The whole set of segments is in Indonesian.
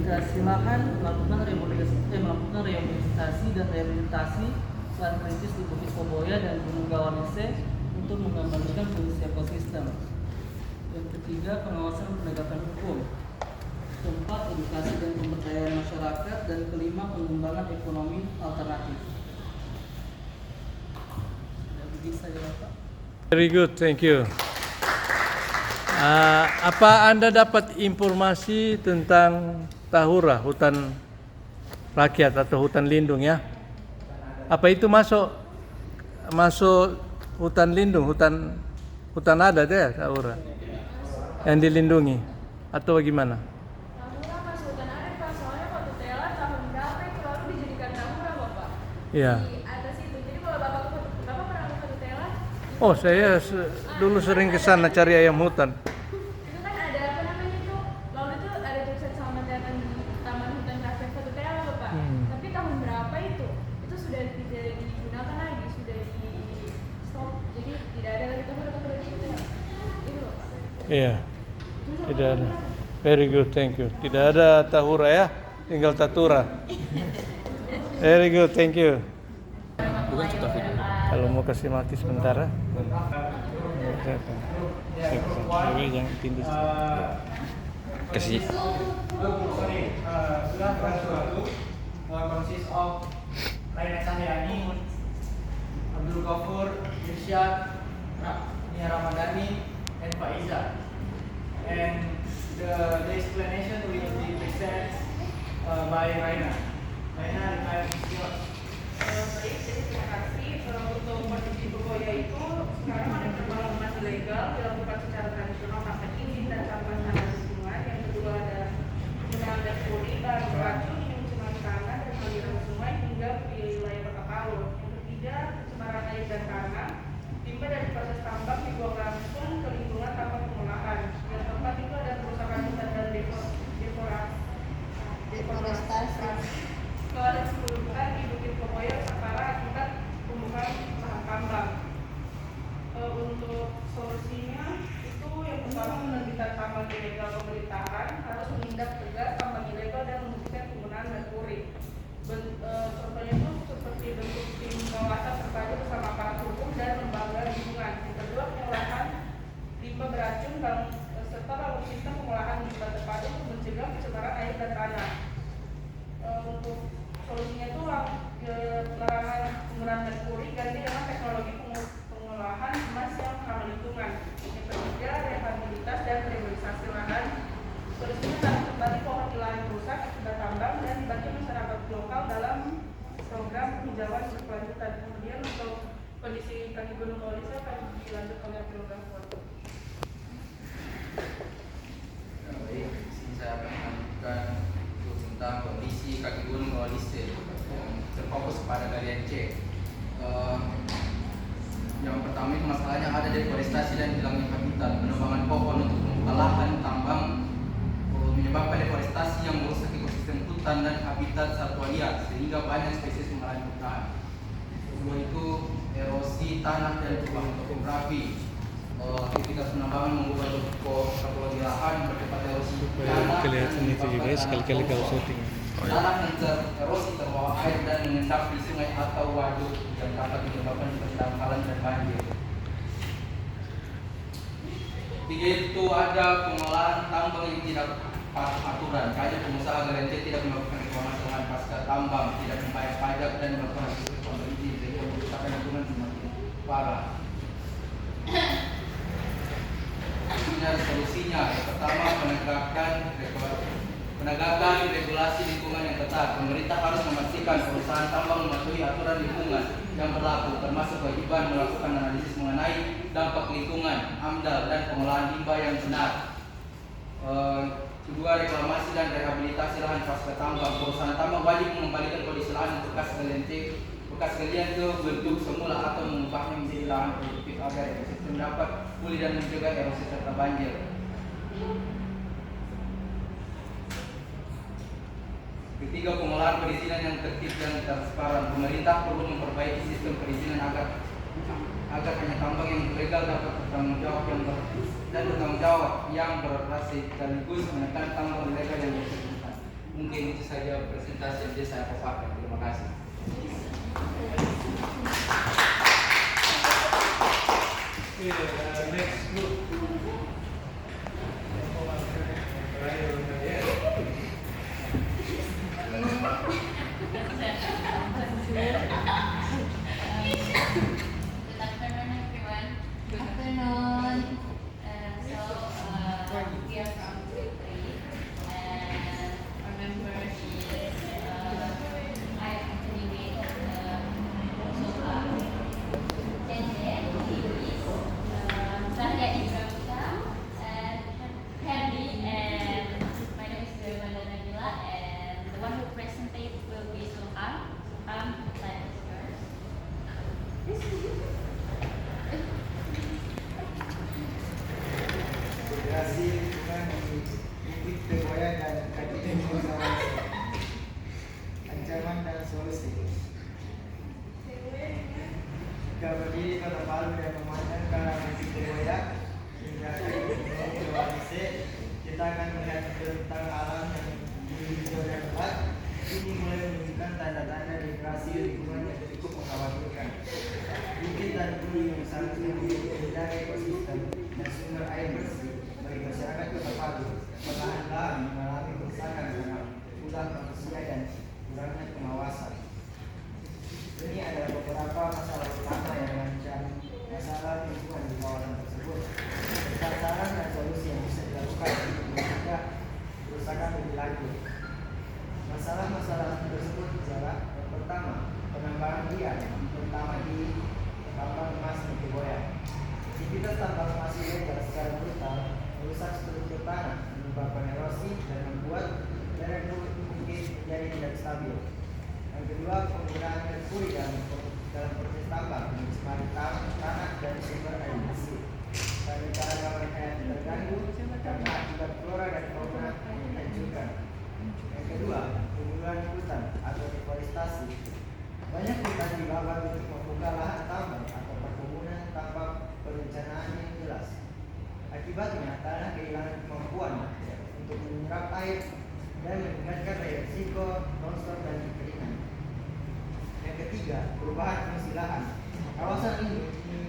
konsolidasi lahan, melakukan rehabilitasi dan rehabilitasi lahan kritis di Bukit Koboya dan Gunung Gawanise untuk mengembalikan fungsi ekosistem. Yang ketiga, pengawasan penegakan hukum. Keempat, edukasi dan pemberdayaan masyarakat. Dan kelima, pengembangan ekonomi alternatif. Begitu saja, Bapak. Very good, thank you. Apa Anda dapat informasi tentang Tahura, hutan rakyat atau hutan lindung ya? Apa itu masuk hutan lindung, hutan adat ya Tahura yang dilindungi atau bagaimana? Tahura masuk hutan adat Pak, soalnya waktu Tela tahun berapa itu lalu dijadikan Tahura Bapak? Iya. Di atas itu. Jadi kalau Bapak pernah ke Batu Tela? Oh, saya dulu sering ke sana cari ayam hutan. Itu kan ada apa namanya itu? Lalu itu ada tulisan selamat datang di Taman Hutan Rakyat Batu Tela Bapak. Tapi tahun berapa itu? Itu sudah tidak digunakan lagi, sudah di stop. Jadi tidak ada lagi Tahura di Batu Tela. Itu Bapak. Iya. Tidak ada. Very good, thank you. Tidak ada Tahura ya, tinggal Tatura. Very good, thank you. Bukan cerita video. Kalau mau kasih mati sementara. Yang tinggi. Kasih. Sudah suatu consist of Raina Sahyani, Abdul Ghafur, Irsyad, Nia Ramadhani, and Faiza. And the explanation will be presented by Raina. Raina, the time is yours. Baik, jadi terima kasih. Untuk kondisi Koboya itu sekarang ada pembangunan ilegal dilakukan secara tradisional tanpa izin dan tanpa syarat lingkungan. Yang kedua ada penggunaan gas puri, bahan beracun yang mencemari tanah dan aliran sungai hingga di wilayah Kota Palu. Yang ketiga, pencemaran air dan tanah. Limbah dari proses tambang dibuang langsung ke lingkungan tanpa pengolahan. Yang keempat itu ada kerusakan hutan dan deforestasi. Kalau ada 10 hutan di Bukit Koboya Sapara akibat pembukaan lahan tambang. Untuk solusinya itu yang pertama menerbitkan tambang ilegal pemerintahan harus menindak tegas tambang ilegal dan menghentikan penggunaan merkuri. Contohnya itu seperti bentuk tim pengawasan terpadu bersama aparat hukum dan lembaga lingkungan. Yang kedua, pengolahan limbah beracun serta bangun sistem pengolahan limbah terpadu untuk mencegah pencemaran air dan tanah. Untuk solusinya itu larangan penggunaan merkuri ganti dengan teknologi pengolahan emas yang ramah lingkungan. Yang ketiga, rehabilitas dan revitalisasi lahan. Solusinya tanam kembali pohon di lahan rusak akibat tambang dan dibantu masyarakat lokal dalam program penghijauan berkelanjutan. Kemudian untuk kondisi kaki Gunung Gawanise akan dilanjutkan oleh program foto. Baik, di sini saya akan menunjukkan tentang kondisi kaki Gunung Gawanise yang terfokus pada galian C. Yang pertama itu masalahnya ada deforestasi dan hilangnya habitat. Penebangan pohon untuk membuka lahan tambang menyebabkan deforestasi yang merusak ekosistem hutan dan habitat satwa liar sehingga banyak spesies mengalami punah. Kedua itu erosi tanah dan perubahan topografi. Aktivitas penambangan mengubah topologi lahan, mempercepat erosi tanah. Kelihatan itu juga sekali-kali kalau syuting. Tanah yang tererosi terbawa air dan mengendap di sungai atau waduk yang dapat menyebabkan pendangkalan dan banjir. Tiga itu ada pengolahan tambang yang tidak patuh aturan. Banyak pengusaha galian C tidak melakukan reklamasi lahan pasca tambang, tidak membayar pajak dan melakukan sistem izin sehingga merusakan lingkungan semakin parah. Ini ada solusinya. Yang pertama, penegakan regulasi lingkungan yang ketat. Pemerintah harus memastikan perusahaan tambang mematuhi aturan lingkungan yang berlaku, termasuk kewajiban melakukan analisis mengenai dampak lingkungan, AMDAL, dan pengolahan limbah yang benar. Kedua, reklamasi dan rehabilitasi lahan pasca tambang. Perusahaan tambang wajib mengembalikan kondisi lahan bekas galian ke bentuk semula atau mengubahnya menjadi lahan produktif agar ekosistem dapat pulih dan mencegah erosi serta banjir. Ketiga, pengolahan perizinan yang tertib dan transparan. Pemerintah perlu memperbaiki sistem perizinan agar hanya tambang yang legal dapat bertanggung jawab yang berhasil sekaligus menekan tambang ilegal yang bersangkutan. Mungkin itu saja presentasi yang bisa saya paparkan. Terima kasih. Next group. Good afternoon, everyone. Good afternoon. We are from grade 3, and our member is I actually made Soka. And then he is Zahya Indrawita and Henry, and my name is Dermanda Nabila, and the one who presented will be Soham. Soham, the time is yours. Integrasi lingkungan di Bukit Tegoya dan Kabupaten Gunung Ancaman dan solusi. Jika berdiri Kota Palu dan memandang ke arah Bukit Tegoya hingga ke Gunung Sulawesi, kita akan melihat tentang alam yang hijau dan lebat. Ini mulai menunjukkan tanda-tanda degradasi lingkungan yang cukup mengkhawatirkan. Bukit dan gunung yang seharusnya menjadi penjaga ekosistem dan sumber air bersih bagi masyarakat Kota Palu perlahan-lahan mengalami kerusakan karena ulah manusia dan kurangnya pengawasan. Ini adalah beberapa masalah utama yang mengancam masalah lingkungan di kawasan tersebut. Sasaran dan solusi yang bisa dilakukan untuk mencegah kerusakan lebih lanjut. Masalah-masalah tersebut adalah yang pertama, penambangan liar, terutama di tambang emas di Tegoya. Aktivitas tambang emas ilegal secara brutal merusak struktur tanah, menyebabkan erosi dan membuat lereng bukit menjadi tidak stabil. Yang kedua, penggunaan merkuri dalam proses tambang mencemari tanah dan sumber air bersih. Keanekaragaman hayati terganggu karena akibat flora dan fauna yang dihancurkan. Yang kedua, pembunuhan hutan atau deforestasi. Banyak hutan dibakar untuk membuka lahan tambang atau perkebunan tanpa perencanaan yang jelas. Akibatnya, tanah kehilangan kemampuan untuk menyerap air dan meningkatkan resiko longsor dan kekeringan. Yang ketiga, perubahan fungsi lahan. Kawasan ini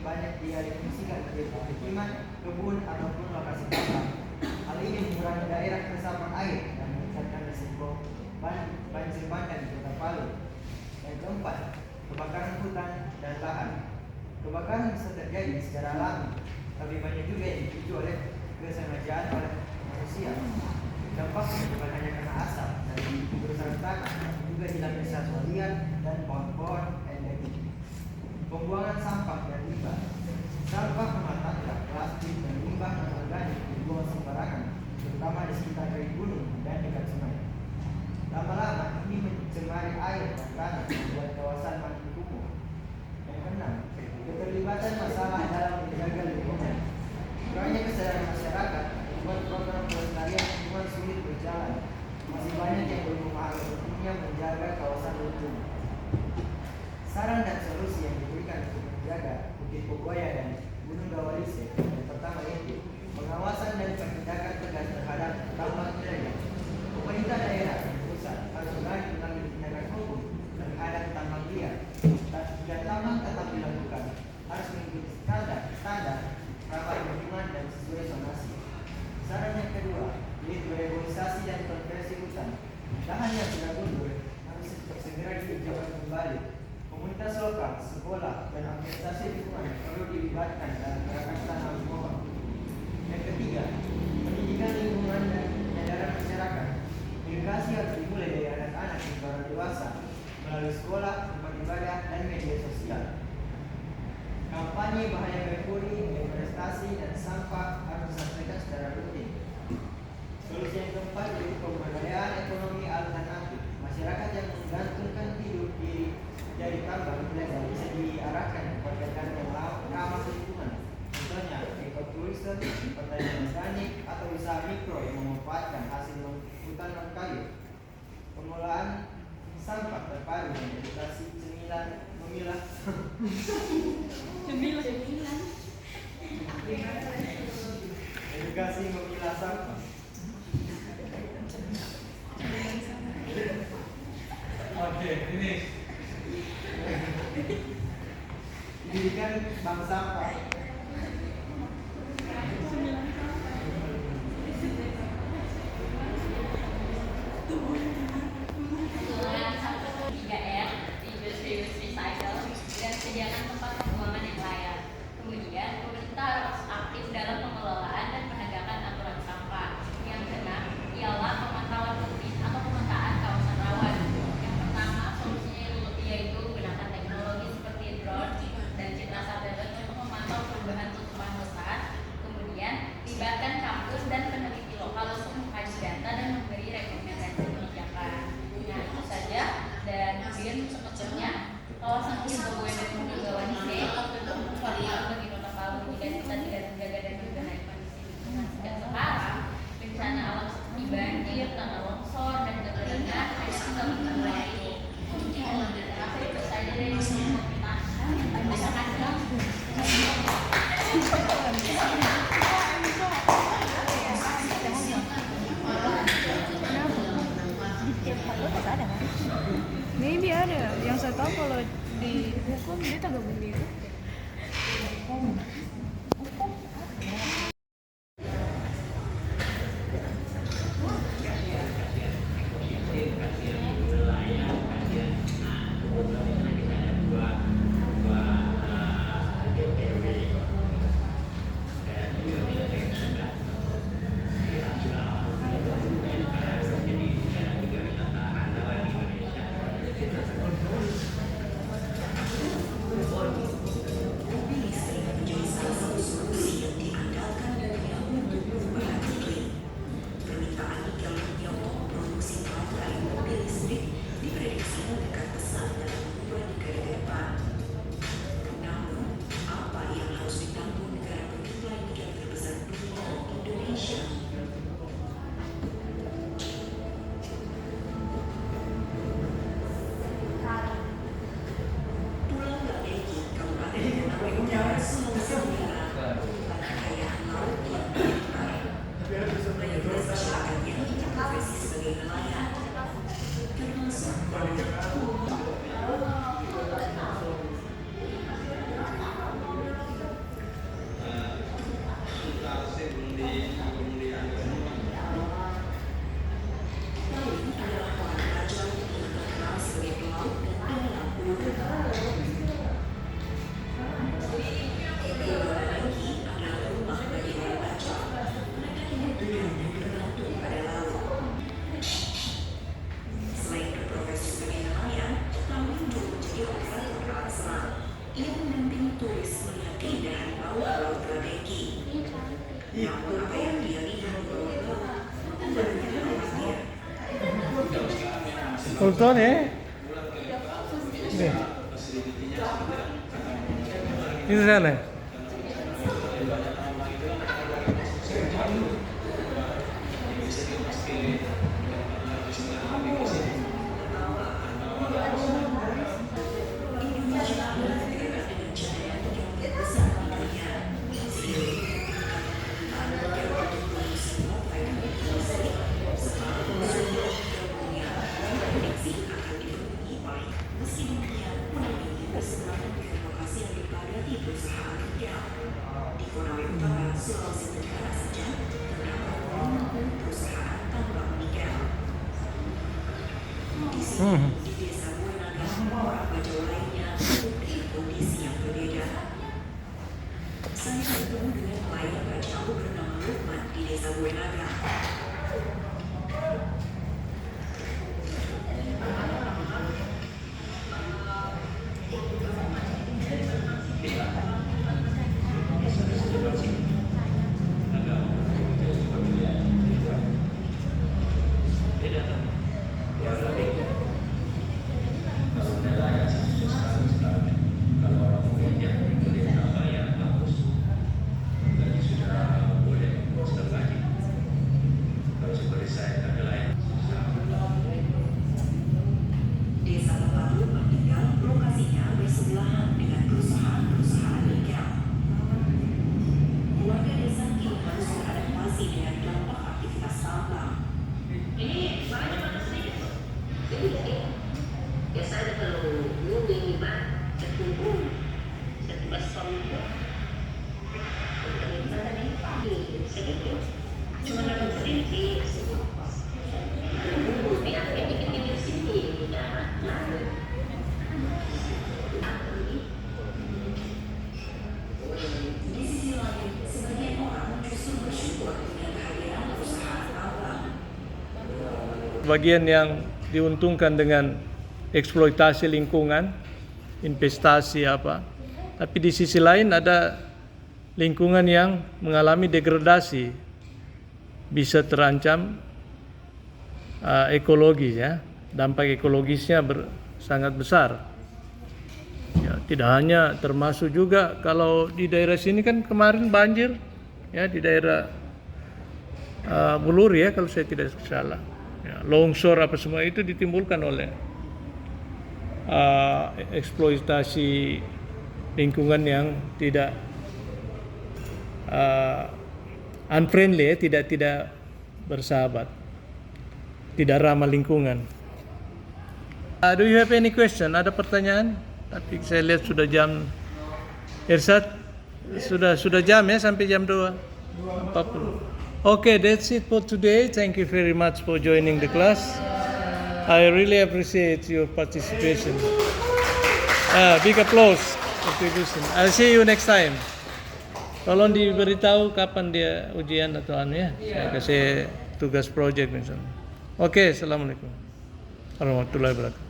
banyak dialihfungsikan menjadi pemukiman, kebun ataupun lokasi tambang. Hal ini mengurangi daerah resapan air dan meningkatkan risiko banjir bandang di Kota Palu. Yang keempat, kebakaran hutan dan lahan. Kebakaran bisa terjadi secara alami, tapi banyak juga yang dipicu oleh kesengajaan oleh manusia. Dampaknya bukan hanya karena asap dan kerusakan tanah, juga hilangnya satwa liar dan pohon-pohon endemik. Pembuangan sampah dan limbah. Sampah rumah tangga, plastik dan limbah non-organik dibuang sembarangan, terutama di sekitar kaki gunung dan dekat sungai. Lama-lama ini mencemari air dan tanah, membuat kawasan makin kumuh. Yang keenam, keterlibatan masalah dalam menjaga lingkungan. Kurangnya kesadaran masyarakat membuat program pelestarian lingkungan sulit berjalan. Masih banyak yang belum memahami pentingnya menjaga kawasan hutan. Saran dan solusi yang diberikan untuk menjaga Bukit Tegoya dan Gunung Gawalise. Yang pertama yaitu pengawasan dan penindakan tegas terhadap tambang ilegal. Pemerintah daerah dan pusat harus berani mengambil tindakan hukum terhadap tambang liar. Jika tambang tetap dilakukan, harus mengikuti standar ramah lingkungan dan sesuai zonasi. Saran yang kedua yaitu reboisasi dan konversi hutan. Lahan yang sudah mundur harus segera dihijaukan kembali. Komunitas lokal, sekolah, dan organisasi lingkungan perlu dilibatkan dalam gerakan tanam pohon. Yang ketiga, pendidikan lingkungan dan penyadaran masyarakat. Edukasi harus dimulai dari anak-anak hingga orang dewasa melalui sekolah, tempat ibadah, dan media sosial. Kampanye bahaya merkuri, deforestasi, dan sampah harus disampaikan secara rutin. Solusi yang keempat yaitu pemberdayaan ekonomi alternatif. Masyarakat yang menggantungkan hidup dari tambang ilegal bisa diarahkan kepada kegiatan yang ramah lingkungan. Contohnya, ekoturisme, pertanian organik, atau usaha mikro yang memanfaatkan hasil hutan non kayu. Pengelolaan sampah terpadu dan edukasi memilah edukasi memilah sampah. Pendidikan bangsa apa? Penggunaan sampah 3R, reduce, reuse, recycle, dan sediakan tempat pembuangan yang layak. Kemudian, pemerintah harus aktif dalam pengelolaan dan penegakan aturan sampah. Yang keenam ialah pemantauan rutin atau pemetaan kawasan rawan. Yang pertama, solusinya yaitu gunakan teknologi seperti drone dan citra satelit untuk memantau perubahan tutupan hutan. Kemudian, libatkan kampus dan peneliti lokal untuk mengkaji data dan memberi rekomendasi kebijakan. Nah, itu saja. Dan mungkin sebetulnya kawasan Kibogoya dan Punggawan ini variabel bagi Kota Palu jika kita tidak menjaga dan membenahi kondisi lingkungan sejak sekarang, bencana alam seperti banjir, tanah longsor, dan kekeringan hanya tinggal menunggu. Terima itu saja dari kita. Terima kasih. Maybe ada. Yang saya tahu kalau di hukum dia tak gabung di Kultur ya? Ini. Ini sana. sebagian yang diuntungkan dengan eksploitasi lingkungan, investasi apa. Tapi di sisi lain ada lingkungan yang mengalami degradasi, bisa terancam ekologis ya, dampak ekologisnya sangat besar. Ya, tidak hanya termasuk juga kalau di daerah sini kan kemarin banjir ya di daerah Buluri ya kalau saya tidak salah. Ya, longsor apa semua itu ditimbulkan oleh eksploitasi lingkungan yang tidak unfriendly ya, tidak bersahabat, tidak ramah lingkungan. Do you have any question? Ada pertanyaan? Tapi saya lihat sudah jam Irsad sudah jam ya sampai jam 2:40. Okay, that's it for today. Thank you very much for joining the class. I really appreciate your participation. Big applause contribution. I'll see you next time. Tolong diberitahu kapan dia ujian atau anu ya. Saya kasih tugas project misalnya. Oke, assalamualaikum warahmatullahi wabarakatuh.